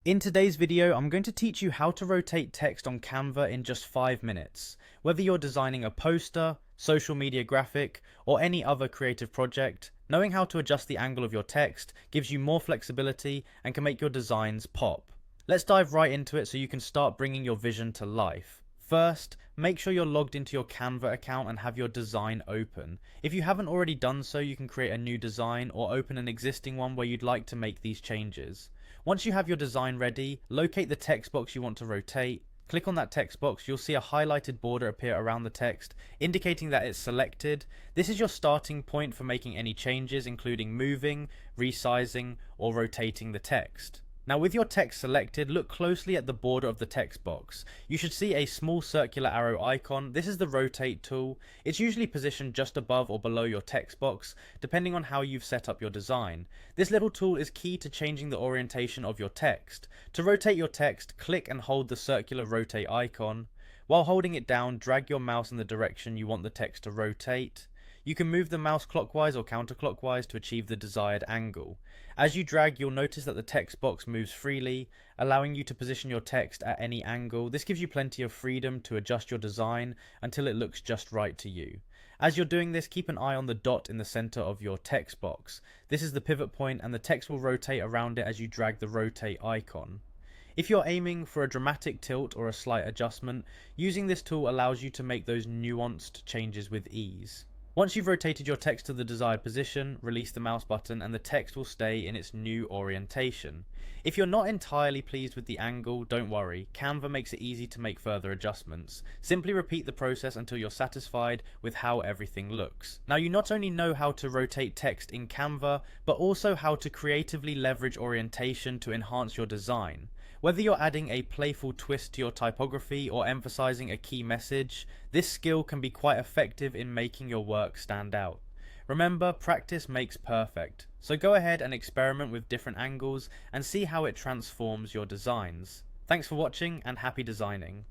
In today's video, I'm going to teach you how to rotate text on Canva in just 5 minutes. Whether you're designing a poster, social media graphic, or any other creative project, knowing how to adjust the angle of your text gives you more flexibility and can make your designs pop. Let's dive right into it so you can start bringing your vision to life. First, make sure you're logged into your Canva account and have your design open. If you haven't already done so, you can create a new design or open an existing one where you'd like to make these changes. Once you have your design ready, locate the text box you want to rotate. Click on that text box, you'll see a highlighted border appear around the text, indicating that it's selected. This is your starting point for making any changes, including moving, resizing, or rotating the text. Now with your text selected, look closely at the border of the text box. You should see a small circular arrow icon. This is the rotate tool. It's usually positioned just above or below your text box, depending on how you've set up your design. This little tool is key to changing the orientation of your text. To rotate your text, click and hold the circular rotate icon. While holding it down, drag your mouse in the direction you want the text to rotate. You can move the mouse clockwise or counterclockwise to achieve the desired angle. As you drag, you'll notice that the text box moves freely, allowing you to position your text at any angle. This gives you plenty of freedom to adjust your design until it looks just right to you. As you're doing this, keep an eye on the dot in the center of your text box. This is the pivot point and the text will rotate around it as you drag the rotate icon. If you're aiming for a dramatic tilt or a slight adjustment, using this tool allows you to make those nuanced changes with ease. Once you've rotated your text to the desired position, release the mouse button and the text will stay in its new orientation. If you're not entirely pleased with the angle, don't worry, Canva makes it easy to make further adjustments. Simply repeat the process until you're satisfied with how everything looks. Now you not only know how to rotate text in Canva, but also how to creatively leverage orientation to enhance your design. Whether you're adding a playful twist to your typography or emphasizing a key message, this skill can be quite effective in making your work stand out. Remember, practice makes perfect, so go ahead and experiment with different angles and see how it transforms your designs. Thanks for watching and happy designing.